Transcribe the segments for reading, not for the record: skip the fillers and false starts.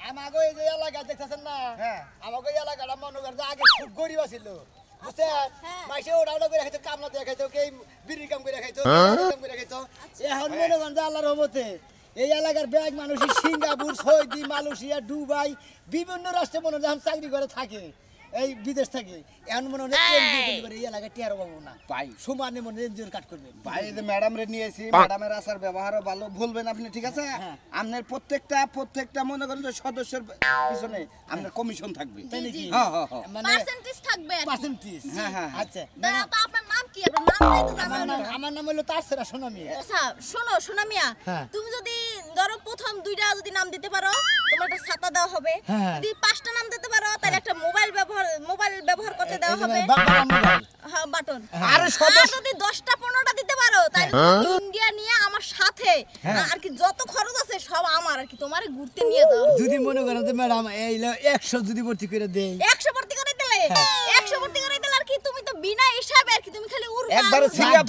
আমাগো এই যে এলাকা দেখতেছেন না হ্যাঁ আমাগো এলাকাটা মনে করেন যে আগে খুব গরিব ছিল বুঝছেন মাইসে ওটা করে খাইতো কামলা দিয়ে খাইতো কে বিড়ি কাম করে খাইতো কাম করে খাইতো এখন মনে করেন যে আল্লাহর রহমতে এই এলাকার ব্যাগ মানুষই সিঙ্গাপুর সৌদি মালয়েশিয়া দুবাই বিভিন্ন রাষ্ট্রে মনে হয় চাকরি করে থাকে এই বিদেশ থেকে এখন মনে হয় এই এলাকায় টেরো পাবো না ভাই সমানে মনে এনজিওর কাট করবে ভাই যে ম্যাডাম রে নিয়েছি ম্যাডামের আচার ব্যবহারও ভালো বলবেন আপনি ঠিক আছে আপনার প্রত্যেকটা মনে করেন যে সদস্যের পিছনে আপনার কমিশন থাকবে তাই নাকি হ্যাঁ হ্যাঁ হ্যাঁ মানে পার্সেন্টেজ থাকবে পার্সেন্টেজ হ্যাঁ হ্যাঁ আচ্ছা দাদা তো আপনার নাম কি আপনার নামটাই তো জানা হলো না আমার নাম হলো তারসেরা সোনামি আচ্ছা শোনো সোনা মিয়া তুমি যদি ধরো প্রথম দুইটা যদি নাম দিতে পারো তোমার একটা ছাতা দেওয়া হবে যদি পাঁচটা নাম দিতে পারো তাহলে একটা মোবাইল ব্যবহার করতে দেওয়া হবে হ্যাঁ বাটন আর যদি 10টা 15টা দিতে পারো তাহলে ইন্ডিয়া নিয়ে আমার সাথে আর কি যত খরচ আছে সব আমার আর কি তোমারে ঘুরতে নিয়ে যাও যদি মনে করেন যে ম্যাডাম এই 100 যদি ভর্তি করে দেই 100 ভর্তি করে দিলে 100 ভর্তি করে দিলে আর কি তুমি তো বিনা হিসাবে আর কি তুমি খালি উড়বা একবার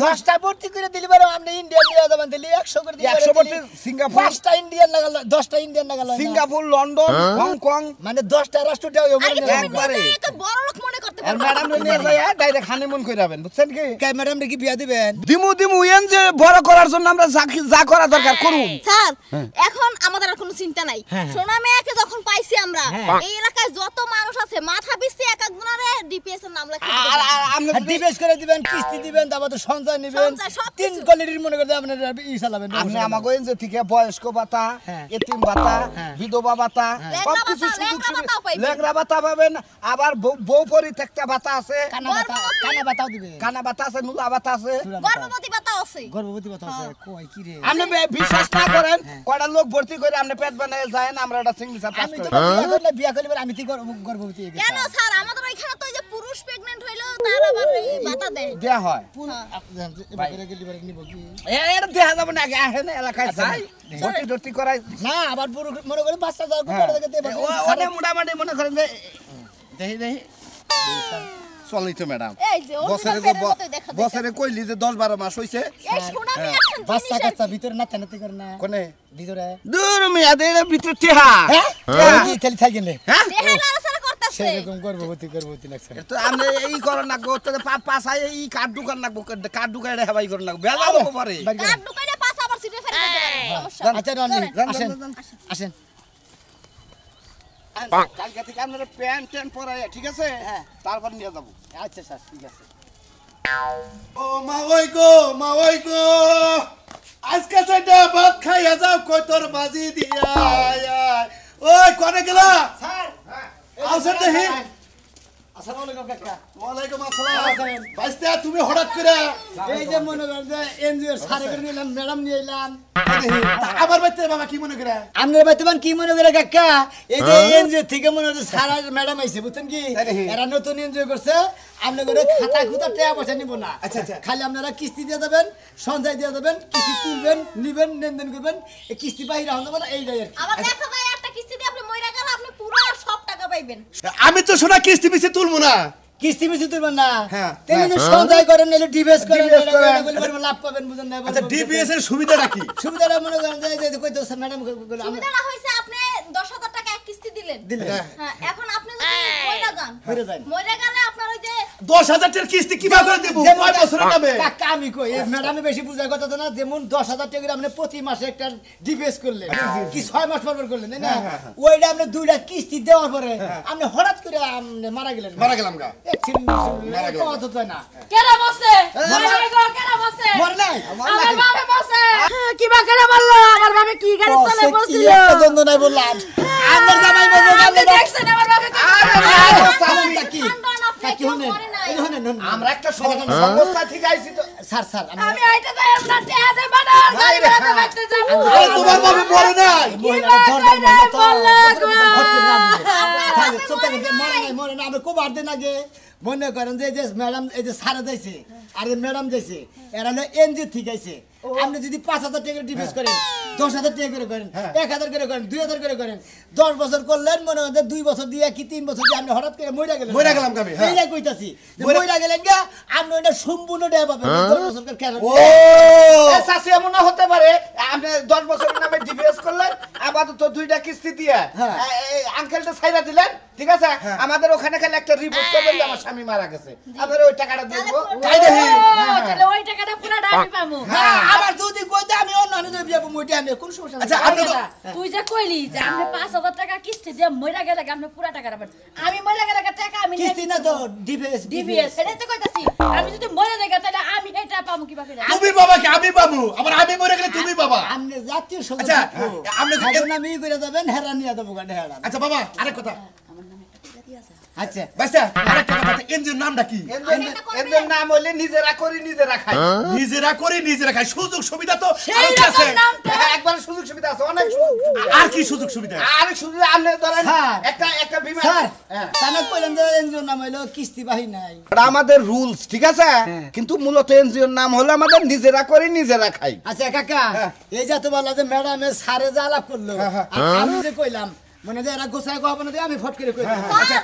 10টা ভর্তি করে দিলি বারো আমরা ইন্ডিয়া নিয়ে যাবেন দিলি 100 করে দিলি 100 ভর্তি সিঙ্গাপুর 5টা ইন্ডিয়ান লাগালো 10টা ইন্ডিয়ান লাগালো সিঙ্গাপুর লন্ডন হংকং মানে 10টা রাষ্ট্র দেওয়া একবারে এত বড় লোক মনে করতে আর পারো ম্যাডাম নিয়ে যায় ডাইরেক্ট হানিমুন করে যাবেন বুঝছেন কি কে ম্যাডাম কি বিয়া দিবেন দিমু এন যে বড় করার জন্য আমরা যা করা দরকার করুন স্যার এখন আমাদের আর কোনো চিন্তা নাই সোনা মেয়াকে যখন পাইছি আমরা এই এলাকায় যত মানুষ আছে মাথা পিছু এক একজনারে ডিপিএস এর নাম লেখা আর আমরা ডিবেস করে দিবেন কিস্তি দিবেন তারপর তো সঞ্চয় নেবেন তিন কোয়ালিটির মনে করতে আপনারা ই চালাবেন আপনি আমাকে এন যে থেকে বয়স্ক ভাতা এতিম ভাতা বিধবা ভাতা সবকিছু সুযোগ লেগরা ভাতা পাবেন আবার বউ পরিত্যক্তা ভাতা আছে কানা বাতাও দিবে কানা ভাতা আছে নুলা ভাতা আছে গর্ভবতী ভাতা আছে গর্ভবতী বাতাও আছে কই কি রে আপনি বিশ্বাস না করেন কয়টা লোক ভর্তি করে আপনি পেট বানায় যায় না আমরা এটা সিগনেচার পাস আমি করি তো বিয়া করলে আমি তো গর্ভবতী হয়ে গেছি কেন স্যার আমাদের ওইখানে তো যে পুরুষ প্রেগন্যান্ট হইলো তার আবার এই ভাতা দেয় দেয়া হয় এবারে গেলি নিব কি এটা দেখা যাবে না আগে আহেন এলাকায় যাই ভর্তি করাই না আবার পুরো মনে করে বাচ্চা যাও করে দেখতে ওনে মোটামুটি মনে করেন যে দেখি চলিত ম্যাডাম এই যে বছরে কইলি যে 10-12 মাস হইছে এই সোনা মেয়া এখন বাচ্চা কাচ্চা ভিতরে না তেনাতে করে না কোনে ভিতরে দূর মেয়াদের ভিতরে টেহা হ্যাঁ কি খালি থাকি না হ্যাঁ দেহের আলোচনা করতেছে সেরকম গর্ভবতী লাগছে তো আমরা এই করার না গো তো পাছায় এই কার্ড দোকান না কার্ড দোকান হেবাই করে না বেলা পারে কার দোকানে পাস আবার সিটে ফেলে দিতে পারে সমস্যা আচ্ছা রনি আসেন কালকে থেকে আপনারা প্যান্ট পরায় ঠিক আছে তারপর নিয়ে যাবো আচ্ছা স্যার ঠিক আছে ও মা ওই গো আজকে সেটা ভাত খাইয়া যাও কই তোর বাজি দিয়া ওই কোনে গেলা স্যার আউছেন দেখি আসসালামু আলাইকুম কাকা ওয়ালাইকুম আসসালাম বাইস্তা তুমি হঠাৎ করে এই যে মনে করেন যে এনজিওর সারে করে নিলাম ম্যাডাম নিয়ে এলাম আবার বাইতে বাবা কি মনে করে আপনার বাইতেবান কি মনে করে কাকা এই যে এনজিও থেকে মনে হচ্ছে সারা ম্যাডাম আইছে বুঝছেন কি এরা নতুন এনজিও করছে আপনি করে খাতা খুতা টাকা পয়সা নিব না আচ্ছা আচ্ছা খালি আপনারা কিস্তি দিয়ে দেবেন সঞ্চয় দিয়ে দেবেন কিস্তি তুলবেন নিবেন লেনদেন করবেন এই কিস্তি বাহিরে হন না এইটাই আর আবার দেখা যায় একটা কিস্তি দিয়ে আপনি মইরা গেলে আপনি পুরো সব টাকা পাইবেন আমি তো শোনা কিস্তি পিছে তুলবো না কিস্তি মিছি তুলবেন না হ্যাঁ তেমনি যে সঞ্চয় করেন নাহলে ডিভেস করেন লাভ পাবেন বুঝেন না আচ্ছা ডিপিএস এর সুবিধাটা কি সুবিধাটা মনে করেন যে কই তো ম্যাডাম সুবিধাটা হইছে আপনি 10,000 টাকা এক কিস্তি দিলেন হ্যাঁ এখন আপনি যদি মইরা যান মইরা গেলে আপনার ওই যে 10,000 টাকার কিস্তি কিভাবে করে দেব কয় বছরের নামে কাকা আমি কই ম্যাডামে বেশি বুঝার কথা তো না যেমন 10,000 টাকা করে আপনি প্রতি মাসে একটা ডিভেস করলেন কি 6 মাস পর করলেন তাই না ওইটা আপনি দুইটা কিস্তি দেওয়ার পরে আপনি হঠাৎ করে আপনি মারা গেলাম গা কত তো না কেরা বসে মরে গো কেরা বসে মর নাই আমার বাবা বসে কিবা করে বললো আমার বাবা কি গাড়ি তলে বসছিল একটা দ্বন্দ্ব নাই বললাম আমার জামাই বলবো আপনি দেখছেন আমার বাবা কি কি হনে আমরা একটা সংস্থা থেকে আইছি তো স্যার আমি আইটা যাই আমরা টেহাতে বানার গাড়ি বেড়াতে বাইতে যাব তোমার বাবা মরে নাই মরে না আমি খুব আর দিন আগে মনে করেন যে ম্যাডাম এই যে সারা যাইছে আর ম্যাডাম যাইছে এরা এনজিও ঠিক আছে আপনি যদি 5,000 টাকা ডিভিস করেন 10,000 টাকা করে করেন 1,000 করে করেন 2,000 করে করেন 10 বছর করলেন মনে হয় 2 বছর দিয়ে কি 3 বছর দিয়ে আপনি হঠাৎ করে মইরা গেলাম আমি এইটা কইতাছি মইরা গেলেন গা আপনি ওটা সম্পূর্ণ দেয়া পাবেন 10 বছর করে ও সাসি এমন হতে পারে আপনি 10 বছরের নামে ডিভিএস করলেন আবার আপাতত 2টা কিস্তি দিয়ে এই আঙ্কেলটা ছাইরা দিলেন, ঠিক আছে? আমাদের ওখানে খালি একটা রিপোর্ট করবেন যে আমার স্বামী মারা গেছে, আমরা ওই টাকাটা দেবো। তাই দেখি তাহলে ওই টাকাটা পুরোটা আমি পাবো। আবার যদি কইতে আমি অন্য আনে যাবি যাবো মোটা আমি কোন সমস্যা আচ্ছা আপনি তুই যে কইলি যে আপনি 5000 টাকা কিস্তি দিয়ে মইরা গেলে আপনি পুরো টাকা পাবেন, আমি মইরা গেলে টাকা আমি কিস্তি না তো ডিভিএস সেটাই তো কইতাছি, আমি যদি মইরা যাই তাহলে আমি এটা পাবো কিভাবে? তুমি বাবা কি আমি বাবু, আবার আমি মরে গেলে তুমি বাবা। আপনি জাতীয় আচ্ছা আপনি আমি করে যাবেন হেরা নিয়ে দেবো গাড়ি হেরা। আচ্ছা বাবা আরেক কথা, আচ্ছা বাচ্চা আরেকটা কথা, এনজিওর নামটা কি? এদের নাম হইলে নিজেরা করি নিজেরা খাই। নিজেরা করে নিজেরা খাই, সুযোগ সুবিধা তো সেই আরো কি আছে? রকম নামটা একবার সুযোগ সুবিধা আছে, অনেক সুযোগ সুবিধা। আর কি সুযোগ সুবিধা? আর শুধু আপনি ধরেন স্যার, একটা বিমান। স্যার হ্যাঁ। তাহলে কইলেন যে এনজিওর নাম হইলো কিস্তি বাহি নাই। এটা আমাদের রুলস, ঠিক আছে? কিন্তু মূলত এনজিওর নাম হলো আমাদের নিজেরা করি নিজেরা খাই। আচ্ছা কাকা এই যে তো বললা যে ম্যাডামে সারে যা আলাপ করলো আর আমি যে কইলাম মানে যে এরা গোছায় কো আপনি আমি ফট করে কইলাম। আচ্ছা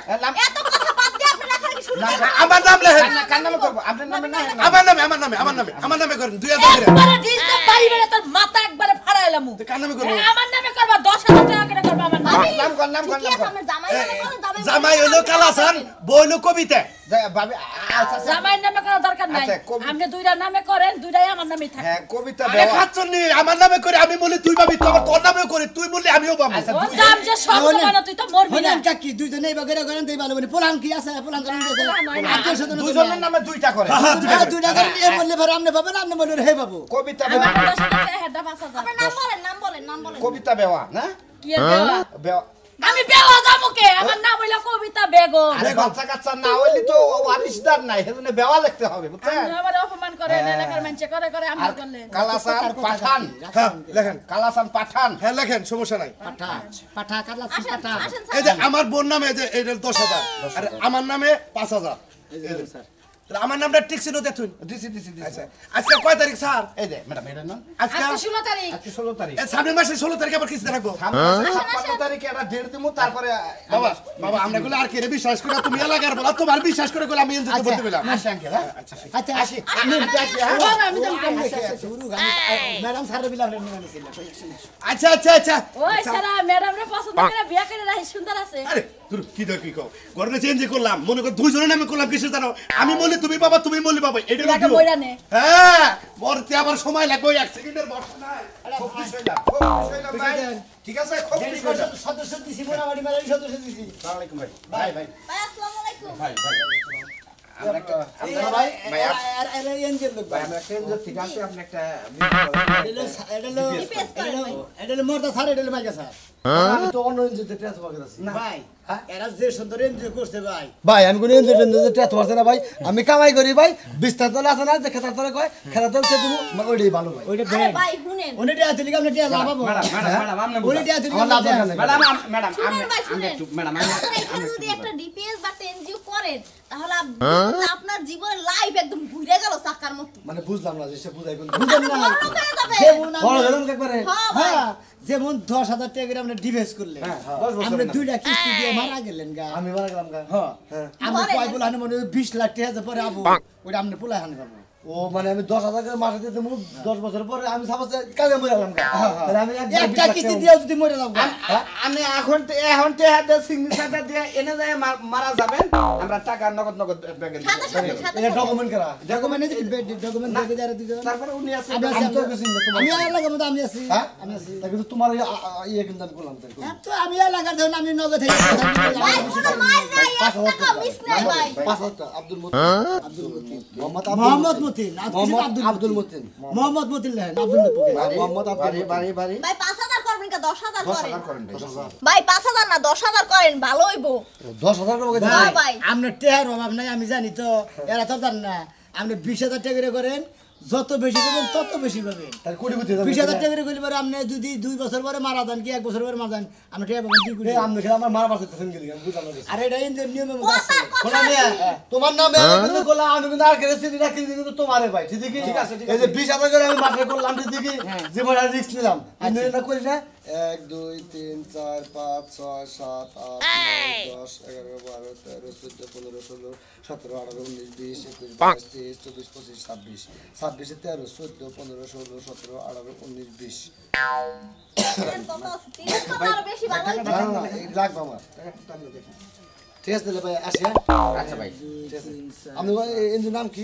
এত কথা বাদ দিয়ে আপনি লেখালেখি শুরু করেন। আমার নাম লেখেন। কার নামে করবো? আপনার নামে না? আমার নামে করেন 2000 করে। একবারে ডিজে বাইরে তোর মাথা একবারে ফাড়াইলাম। তো কার নামে করবো? আমার নামে করবা 10000 টাকা করে করবা আমার নামে। নাম কর, নাম কর, ঠিক নাম আছে কর। আমার জামাই নামে করো, জামাই হলো কালাসান, বই হলো কবিতা। ভাবি আচ্ছা জামাইয়ের নামে করার দরকার নাই, আচ্ছা, কবি- আপনি দুইটা নামে করেন, দুইটাই আমার নামেই থাকে। হ্যাঁ, কবিতা আরে দেওয়া। খাচ্ছনি, আমার নামে করে আমি বলি তুই পাবি, তো আবার তোর নামেও করে তুই বললি আমিও পাবো। আচ্ছা, ও দাম যে সব মানে তুই তো মরবি না। হলেন কাকি দুইজনে এই বাগেরা করেন দেই ভালো মানে পোলান কি আছে পোলান জানেন যে আত্মীয় স্বজন দুজনের নামে 2টা করে। দুইটা করেন এ বললে ভাই আপনি পাবেন আপনি বললেন হে বাবু কবিতা আমার বেওয়া, 10 টাকা হেডা 5000। আপনার নাম বলেন, নাম বলেন, নাম বলেন। কবিতা বেওয়া না? কি এর দেওয়া? বেওয়া। আমি বেওয়া জামুকে, আমার নাম হইলো কবিতা বেগম। আরে বাচ্চা কাচ্চা না হইলে তো ওয়ারিশদার নাই, সেজন্য বেওয়া লিখতে হবে, বুঝছেন? আপনি আমার অপমান করেন, এলাকার মানুষ করে করে আমি আর করলেন। কালাসান পাঠান, হ্যাঁ লেখেন, কালাসান পাঠান। হ্যাঁ লেখেন, সমস্যা নাই। পাঠা পাঠা কাটলা আসেন, পাঠা আসেন এই যে স্যার। আমার বোন নামে এই যে এটা 10,000 আর আমার নামে 5,000। স্যার তাহলে আমার নামটা ঠিক ছিল দেখুন। দিছি দিছি দিছি। আচ্ছা আজকে কয় তারিখ স্যার? এই যে ম্যাডাম এটা না, আজকে আজকে 16 তারিখ। আজকে 16 তারিখ। এই সামনের মাসের 16 তারিখে আবার কিস্তি রাখবো। সামনে মাসের 56 তারিখে একটা ডেট দিমু, তারপরে বাবা বাবা আমরা গুলো আর কে বিশ্বাস করে তুমি এলাকার বলা তোমার বিশ্বাস করে গেলে আমি এনজিওতে ভর্তি পেলাম। আসি আঙ্কেল, হ্যাঁ? আচ্ছা আসি আমি আসি, হ্যাঁ? আমি তো শুরু ম্যাডাম স্যার বিলাম নিয়ে নিছিল আচ্ছা আচ্ছা আচ্ছা ওই সারা ম্যাডামরে পছন্দ করে বিয়া করে রাখি, সুন্দর আছে। আরে তুই কি দেখ কি কও ঘরে চেঞ্জ করলাম মনে কর দুইজনের নামে করলাম কিসের জানো আমি বলি তুমি বাবা তুমি বলি বাবা এটা এলাকা হলো বইরা নে। হ্যাঁ মরতে আবার সময় লাগবে 1 সেকেন্ডের বর্ষা নাই। খুব খুশি হইলাম, খুব খুশি হইলাম ভাই। ঠিক আছে, খুব খুশি হইলাম। সদস্য দিছি মোটামুটি মেলারই সদস্য দিছি আসসালামু আলাইকুম ভাই। ভাই ভাই ভাই আসসালামু আলাইকুম। ভাই ভাই। আমরা একটা এই আমরা ভাই ভাই আর এনজিও লোক ভাই ভাই আমরা একটা এনজিও ঠিক আছে, আপনি একটা এটা হলো মর্দা স্যার এটা হলো মাইকা স্যার আমি তো অন্য এনজিওতে ট্রান্সফার করে আছি ভাই এরা যে সুন্দর এনজিও করছে ভাই ভাই আমি কোন এনজিওতে ট্রান্সফার করছি না ভাই আমি কামাই করি ভাই বিস্তার তলে আছে না যে খেতার তলে কয় খেতার তলে দিব ওইটাই ভালো ভাই ওইটা আরে ব্যাগ ভাই শুনেন, ওইটা আতলি কামনে টিয়া লাভ পাবো ম্যাডাম ম্যাডাম ম্যাডাম আপনি ওইটা আতলি আমার লাভ দরকার নেই। ম্যাডাম ম্যাডাম শুনেন ভাই আমি শুনেন। একটু ম্যাডাম আপনারা এখানে যদি একটা ডিপিএস বা এনজিও করেন তাহলে আপনার জীবনের লাইফ একদম ঘুরে গেল চাকার মতো। মানে বুঝলাম না যে সে বুঝাই কোন বুঝেন না বড় লোক হয়ে যাবে। যেমন বড় আমরা- গেলাম একবারে হ্যাঁ ভাই। হ্যাঁ যেমন 10,000 টাকা করে আমরা ডিভেস করলেন 10 বছর আমরা না। দুইটা কিস্তি দিয়ে মারা গেলেন গা আমি মারা গেলাম গা হ্যাঁ আমরা বলেন। কয় বলে আনে মনে হয় 20 লাখ টাকা আছে পরে আবু ওইটা আপনি পোলাই হানি পাবো ও মানে আমি 10,000 করে মাসে দিতে 10 বছর পরে আমি সাপোজ কাজে মরে গেলাম গা তাহলে আমি একটা কিস্তি দিয়ে যদি মরে যাবো গা। আমি এখন তে হাতে সিগনেচারটা দিয়ে এনে যায় মারা যাবেন, আমরা টাকা নগদ নগদ ব্যাংকে দিব। সাথে সাথে সাথে এটা ডকুমেন্ট করা ডকুমেন্ট ডকুমেন্ট দেখে যারা দিতে তারপরে উনি আছে আমি আছি আমি তো গেছি না তোমার আমি এলাকার মধ্যে আমি আছি হ্যাঁ আমি আছি তা কিন্তু তোমার ইয়ে কিন্তু আমি করলাম তাই তো আমি এলাকার ধরুন আমি নগদ থেকে ভাই কোনো মার নাই, এক টাকা মিস নাই ভাই। 5,000 আব্দুল মতিন আব্দুল মতিন মোহাম্মদ মোহাম্মদ মতিন আব্দুল মতিন মোহাম্মদ মতিন লেন আব্দুল মতিন মোহাম্মদ আব্দুল বাড়ি বাড়ি ভাই 5000 করবেন কি 10000 করেন? 10,000 করেন ভাই। ভাই 5000 না 10000 করেন, ভালো হইবো। 10,000 করে হ্যাঁ ভাই। আপনার টেহার অভাব নাই আমি জানি তো এরা তো জান না আপনি 20,000 টাকা করে করেন যত বেশি করবেন তত বেশি পাবেন তার কোটি কোটি 20,000 টাকা করে করলে পরে আপনি যদি 2 বছর পরে মারা যান কি 1 বছর পরে মারা যান আপনি টেহা পাবেন 2 কোটি এই আমি খেলা আমার মারা বাসে ফেন গেলি আমি বুঝানো গেছি আর এটা ইন্ডিয়ান নিয়মের মধ্যে আছে কথার কথা শোনা মিয়া আছে। তোমার নামে আমি কিন্তু করলাম আমি কিন্তু আর কেড়ে চিনি রাখি কিন্তু তোমারে ভাই ঠিক আছে এই যে 20,000 করে আমি মাসে করলাম ঠিক জীবন আর রিস্ক নিলাম আমি না করি না 1 2 3 4 5 6 7 8 9 10 11 12 13 14 15 16 17 18 19 20 21 22 23 24 25 26 26 13 14 15 16 17 18 19 20 কত আছে 30 কত আর বেশি ভালো হইতো লাগবে আমার ঠিক আছে তাহলে ভাই আসি আচ্ছা ভাই আপনি এর নাম কি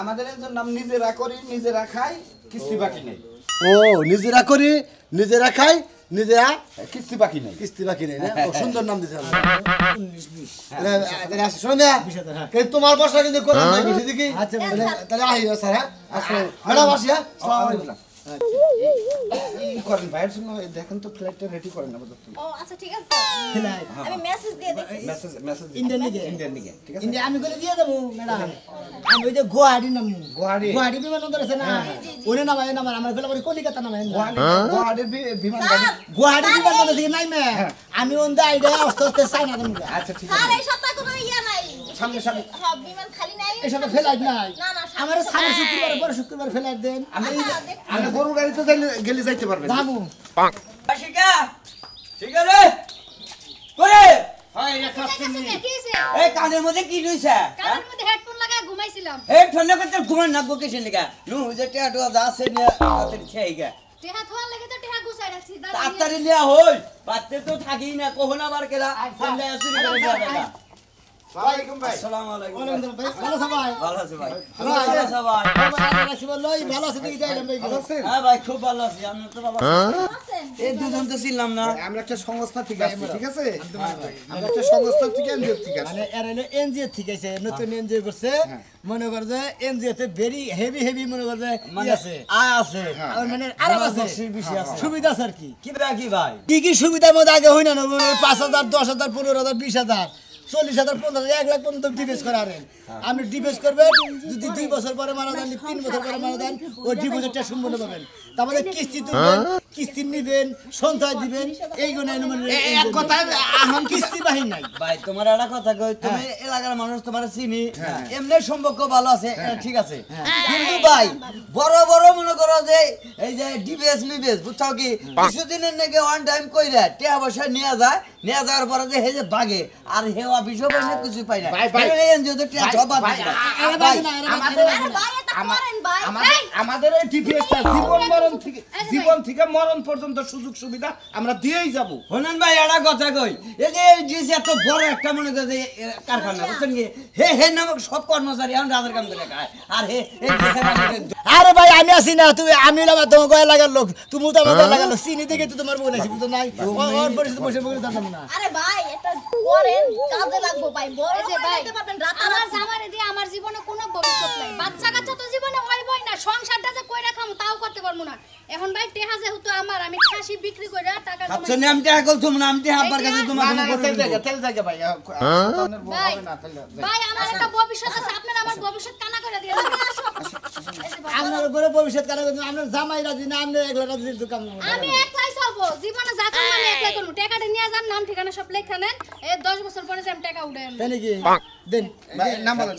আমাদের এর নাম নিজেরা করি নিজেরা খাই কিস্তি বাকি নেই ও নিজেরা করি নিজেরা খাই নিজেরা কিস্তি বাকি নেই কিস্তি বাকি নেই না ও সুন্দর নাম দিতে হবে 19 20 শোনা তোমার বসা কিন্তু কোন নাই বুঝি দেখি আচ্ছা তাহলে আইও স্যার হ্যাঁ আসো ম্যাডাম আসি হ্যাঁ আসসালামু আলাইকুম এই করেন ভাইয়ের জন্য দেখেন তো ফ্লাইটটা রেডি করেন আমাদের ও আচ্ছা ঠিক আছে আমি মেসেজ দিয়ে দেখি মেসেজ ইন্ডিয়ান লিগে ঠিক আছে ইন্ডিয়া আমি করে দিয়ে দেবো ম্যাডাম আমি ওই যে গুয়াহাটি নাম গুয়াহাটি গুয়াহাটি বিমানবন্দর আছে না ওনে নামায় নামার আমার গেলে পরে কলিকাতা নামায় গুয়াহাটির বিমান গাড়ি গুয়াহাটি বিমানবন্দর থেকে নাই মে আমি ওন্দা আইডা আস্তে আস্তে চাইনা দেব আচ্ছা ঠিক স্যার আছে এই সপ্তাহে কোনো ইয়া নাই সামনে সব বিমান খালি নাই এই সব ফেলাইট নাই না না আমার সামনে শুক্রবার বড় শুক্রবার ফেলাইট দেন আমি গরু গাড়িতে গেলে যাইতে পারবেন দামু শিকা শিকা রে করে হয় এটা কাটতে নি এই কানের মধ্যে কি রইছে কানের মধ্যে হেডফোন লাগায় ঘুমাইছিলাম এই ঠান্ডা করতে ঘুমান না গোকে লিগা নু যে টেটো আছে নিয়া তাতে ছেইগা টেহা থোয়ার লাগে তো টেহা গুছাই রাখছি তাড়াতাড়ি লিয়া হই পাতে তো থাকি না কখন আবার কেলা ঠান্ডা আসি না ওয়ালাইকুম ভাই আসসালামু আলাইকুম ভালো সবাই ভালো আছে ভাই ভালো আছে? ভালো আছে ভাই ভালো আছে দেখি যাইলাম ভাই হ্যাঁ ভাই খুব ভালো আছি আমি তো ভালো আছি এই দুজন তো ছিলাম না আমরা একটা সংস্থা থেকে আসছি ঠিক আছে আমরা একটা সংস্থা থেকে এনজিও থেকে আসছি মানে এর হলো এনজিও ঠিক আছে নতুন এনজিও করছে মনে কর যে এনজিও তে ভেরি হেভি মনে কর যে মানে আছে আয় আছে আর মানে আরাম আছে বেশি আছে সুবিধা আছে আর কি কি রাখি ভাই কি সুবিধার মধ্যে আগে হই না 5,000 10,000 15,000 20,000 40,000 15,000 1 লাখ পর্যন্ত ডিপোজিট করারেন আপনি ডিপোজিট করবেন যদি 2 বছর পরে মারা যান 3 বছর পরে মারা যান ওই ডিপোজিটটা সম্পূর্ণ পাবেন তারপরে কিস্তি তুলবেন কিস্তি নেবেন সঞ্চয় দিবেন এইগুলো এক কথা এখন কিস্তি বাহিনী নাই ভাই তোমার একটা কথা কই তুমি এলাকার মানুষ তোমার চিনি এমনি সম্পর্ক ভালো আছে ঠিক আছে কিন্তু ভাই বড় বড় মনে করো যে এই যে ডিবিএস মিবিএস বুঝছো কি কিছুদিনের নাকি ওয়ান টাইম কইরা টাকা পয়সা নিয়ে যাওয়ার পরে যে হে যে বাগে আর হে অফিসও বসে কিছু পাই না এই এনজিও তো টাকা জব ভাই, ভাই আমাদের আরে ভাই এটা করেন ভাই আমাদের এই টিপিএসটা জীবন থেকে মরণ পর্যন্ত সুযোগ সুবিধা আমরা দিয়েই যাব হনন ভাই একটা কথা কই এই যে জিস এত বড় একটা মনে করে যে কারখানা বুঝছেন কি হে নামক সব কর্মচারী এখন রাজার কাম করে খায় আর হে এই দেশের মালিকের আরে ভাই আমি আছি না তুমি আমি না তোমার গয়া লাগার লোক তুমি তো আমার গয়া লাগার লোক চিনি দেখে তো তোমার বলে আসি তো নাই ওর পরিস্থিতি বসে বসে জানতাম না আরে ভাই এটা করেন কাজে লাগবো ভাই বড় এই যে করে ভাই, দিতে পারবেন আমার রাতারাতি জামারে দিয়ে আমার জীবনে কোনো ভবিষ্যৎ নাই বাচ্চা কাচ্চা তো জীবনে হইবই না সংসারটা যে কইরা খামু তাও করতে পারবো না এখন ভাই টেহা যেহেতু আমার আমি খাসি বিক্রি কইরা টাকা আচ্ছা নে আমি টাকা কল তুমি আমি টাকা আব্বার কাছে তোমার না, কোনো তেল করবে জায়গা, তেল জায়গা ভাই সন্তানের বউ ভাই হবে না, তেল জায়গা। ভাই আমার একটা ভবিষ্যৎ আছে আপনারা আমার ভবিষ্যৎ কানা করে দিয়ে দেন এই যে ভাই, আপনার করে ভবিষ্যৎ কারণ আপনার জামাই রাজি না আপনি একলা রাজি দোকান আমি একলাই চলবো জীবনে যা করব আমি একলাই করব টাকাটা নিয়ে যান নাম ঠিকানা সব লেখা নেন এই 10 বছর পরে যে আমি টাকা উঠাই আনবো তাই নাকি দেন ভাই, নাম বলেন,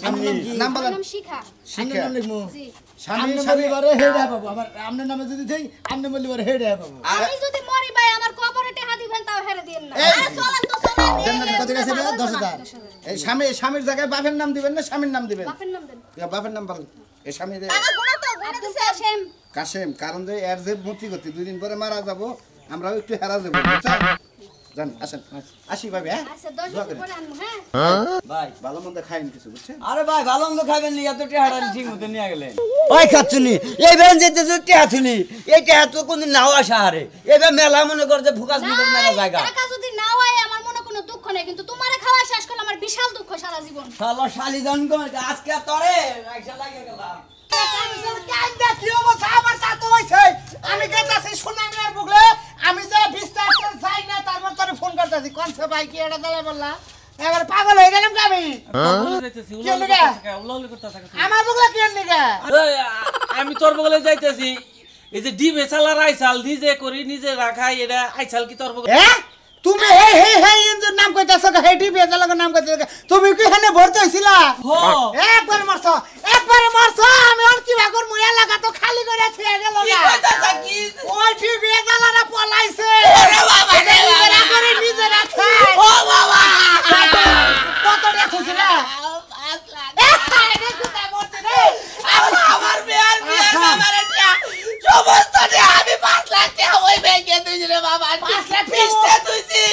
নাম আমার বলেন। নাম শিখা শিখা নাম লিখমু জি আপনি বলিবারে হেডা পাবো আবার আপনার নামে যদি দেই আপনি বলিবারে হেডা পাবো আমি যদি মরি ভাই আমার কবরে টাকা দিবেন তাও হেরে দিন না আরে চলেন তো চলেন কত গেছে 10,000 এই স্বামীর জায়গায় বাপের নাম দিবেন না স্বামীর নাম দিবেন বাপের নাম দেন বাপের নাম বলেন এই স্বামীর টাকা গুণা তো গুণা আব্দুল দিছে কাশেম কাশেম কারণ যে এর যে মতি গতি 2 দিন পরে মারা যাব আমরাও একটু হেরা যাব বুঝছেন জান আসেন আসি ভাবি হ্যাঁ আচ্ছা 10 বছর পরে আনবো হ্যাঁ ভাই ভালো মন্দ খাইন কিছু বুঝছেন আরে ভাই ভালো মন্দ খাবেন নি এত টাকা ঠিক মতো নিয়ে গেলেন ওই খাচ্ছুনি এই বেন যেতে যে টাকা থুনি এই টাকা তো কোনদিন নাও আসা হারে এবার মেলা মনে করে যে ফুকাস মতো মেলা জায়গা টাকা যদি না হয় আমার মনে কোনো দুঃখ নেই কিন্তু তোমারে খাওয়া শেষ করলে আমার বিশাল দুঃখ সারা জীবন শালা শালি জন কো আজকে তরে রাইসা লাগে গেলাম আমি গেতাছি সুনামের বুগলে আমি যে বিস্তার চাই না তারপর তোরে ফোন করতেছি কোন সে ভাই কি এটা দাঁড়া বললা এবার পাগল হয়ে গেলাম কি আমি আমার বুগলে কি নিগা আমি তোর বগলে যাইতেছি এই যে ডিম এসালা রাইসাল নিজে করি নিজে রাখাই এটা আইসাল কি তোর বগলে হ্যাঁ তুমি হে ইঞ্জুর নাম কইতাছো হে ডিবিএস লাগা নাম কইতাছো তুমি কি এখানে ভর্তি হইছিলা একবার মারছো আমি আর কি ভাগর মুয়া লাগা তো খালি করে ছেড়ে গেল না কি কইতাছ কি ওই ডিবিএস লাগারা পলাইছে ওরে বাবা রে নিজেরা করে নিজেরা খায় ও বাবা কত রে খুশিলা 5 লাখ রে কুতা করতে রে আমার বিয়ার বাবারে টিয়া সমস্ততে আমি 5 লাখ টাকা ওই ব্যাংকে দিছি রে বাবা 5 লাখ পিস্তে তুইছি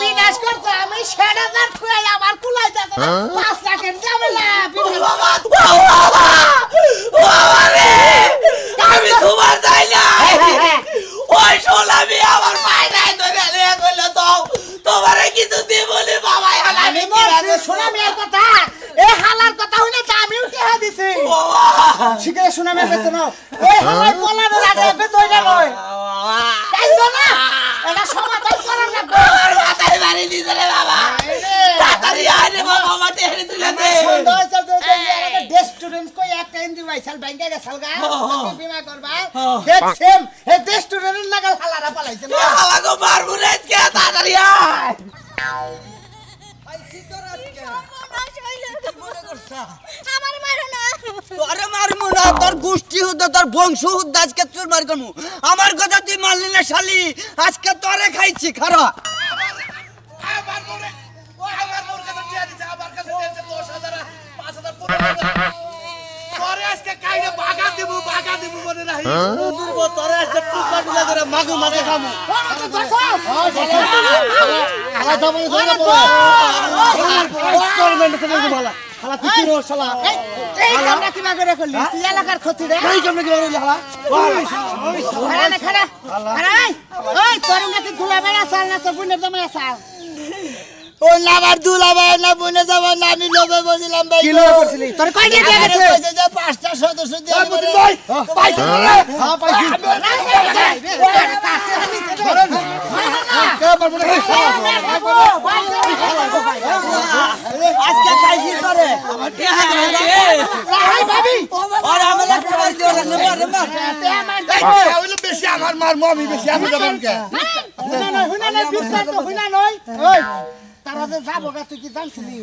বিনাশ করছ আমি 6000 খুয়াই আমার কুলাইতাছে 5 লাখের ঝামেলা বাবা বাবা রে আমি তোমার যাই না ওই সোলামি আমার পায় নাই ধরে রে কইলো তো তোমারে কিছু দিবনি বাবা আমি বলছি সোলামির কথা এ হালার কথা হইনা তো আমি উঠে দিছি শিখে সোলামির কথা না ওই হালাই বলার আগে বেদইরা লয় তাই তো না এটা সমাধান করার লাগবে আর মাথায় মারি দিছে রে বাবা তাড়াতাড়ি আরে বাবা মাটি হেরে তুলে দে সুন্দর চলতে রেস্টুরেন্ট কই একটা ইন্দি ভাইসাল ব্যাংকে গেছালগা বিমা করবা দেখছেন এই রেস্টুরেন্টের লাগাল হালারা পালাইছে না হালাগো মারবো রে কে তাড়াতাড়ি আয় আমার মারো না তোরে মারমু না তোর গোষ্ঠী হুদ্দা তোর বংশ হুদ্দা আজকে চুর মার করমু আমার কথা তুই মারলি না শালি আজকে তোরে খাইছি খারা আমার মোরে ও আমার মোর কাছে টিয়া দিছে আমার কাছে দিয়েছে 10000 5000 15000 তোরে আজকে কাইরে বাগা দিব মনে নাই দুর্ব তোরে আজকে টুকরা টুকরা করে মাগু মাঝে খামু আলা দাম ধরে তোর মেন্ড করে ভালো শালা তুই কি রো শালা এই কামটা কি করে করলি তুই এলাকার ক্ষতি রে এই কামটা কি করলি শালা খাড়া না খাড়া ওই তোর নাকি দুলাভাই আসাল না তো বুনের জামাই আসাল ও লাভার দুলাভাই না বুনে যাব না আমি লোভে বসিলাম ভাই কি লোভ করছিলি তোর কই দিয়ে গেছে কইছে যে 5টা সদস্য দিয়ে বলে পাইছি রে হ্যাঁ পাইছি আজকে খাইছি তোরে আমার টিয়া রাই ভাবি আর আমি লাগতে পারি দিও না মার হইলো বেশি আমার মার মমি বেশি আমি যাবেন কে হুনা না বিস্তার তো হুনা নয় ওই তারা যে যাবো গা তুই কি জানছিলি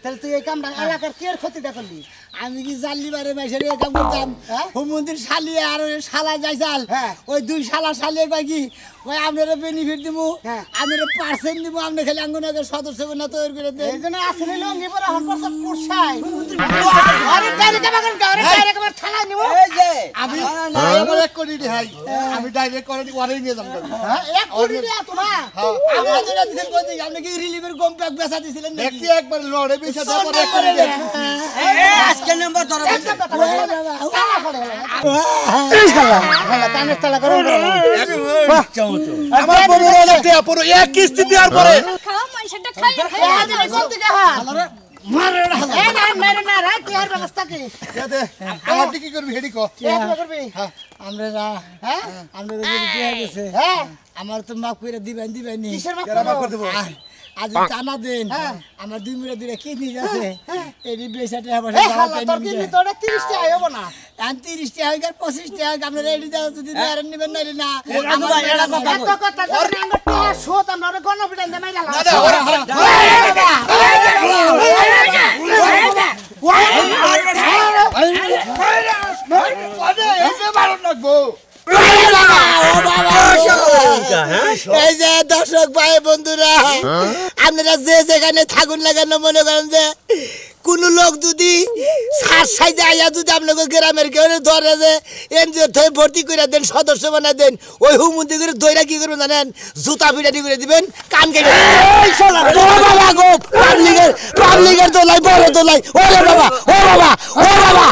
তাহলে তুই এই কামটা এলাকার কের ক্ষতিটা করলি আমি কি জানলি বারে মাইসের এই কাম করতাম ও মন্দির শালিয়ে আর ওই শালা যাইছাল ওই দুই শালা শালিয়ে কয় কি ওই আপনারা বেনিফিট দিব আপনারা পার্সেন্ট দিব আপনি খালি আঙ্গনগর সদস্য না তৈরি করে দেন এই জন্য আসলে লঙ্গি পরে হন পারছেন পুরসাই আরে ডাইরেক্ট আমাকে গারে ডাইরেক্ট আমার থানায় নিব এই যে আমি আমার 1 কোটি হাই আমি ডাইরেক্ট করে ওয়ারেই নিয়ে যাব হ্যাঁ 1 কোটি টাকা তোমার আমরা যেটা দিন কই আপনি কি রিলিভের কম্প্যাক্ট বেচা দিছিলেন দেখি একবার লড়ে বেচা দাও করে 1 কোটি আজকে নাম্বার ধরে আমার বড় লাগতে পুরো এক কিস্তি দেওয়ার পরে খাও মাইশাটা খাই মারে না মেরে না রাত ইয়ার ব্যবস্থা কি দে আমার কি করবি হেডি কো কি করবি আমরা হ্যাঁ আমরা যদি দিয়ে গেছে হ্যাঁ আমার তো মাফ করে দিবেন নি কিসের মাফ করে দেব আজ জানা দেন আমার 2 মিনিট দিলে কি নিয়ে যাচ্ছে এই বেসাটা আবার দাওয়াতে তোর কি তোরে 30 টাকা হবে না আর 30 টাকা আর 25 টাকা আপনারা এডি দাও যদি আর নেবেন না রাজু ভাই এডা কথা জানেন আমরা টাকা শোত আমরা গণপিটান দে মাইরা এই যে দর্শক ভাই বন্ধুরা আপনারা যে যেখানে থাকুন লাগানো মনে করেন যে কোন লোক যদি সাইজে আইয়া যদি আপনাকে গ্রামের কেউ ধরে যে এনজিও থেকে ভর্তি করে দেন সদস্য বানাই দেন ওই হুমন্দি করে দইরা কি করবেন জানেন জুতা পিটাটি করে দিবেন কান কেটে পাবলিকের দোলাই বড় দোলাই ওরে বাবা ও বাবা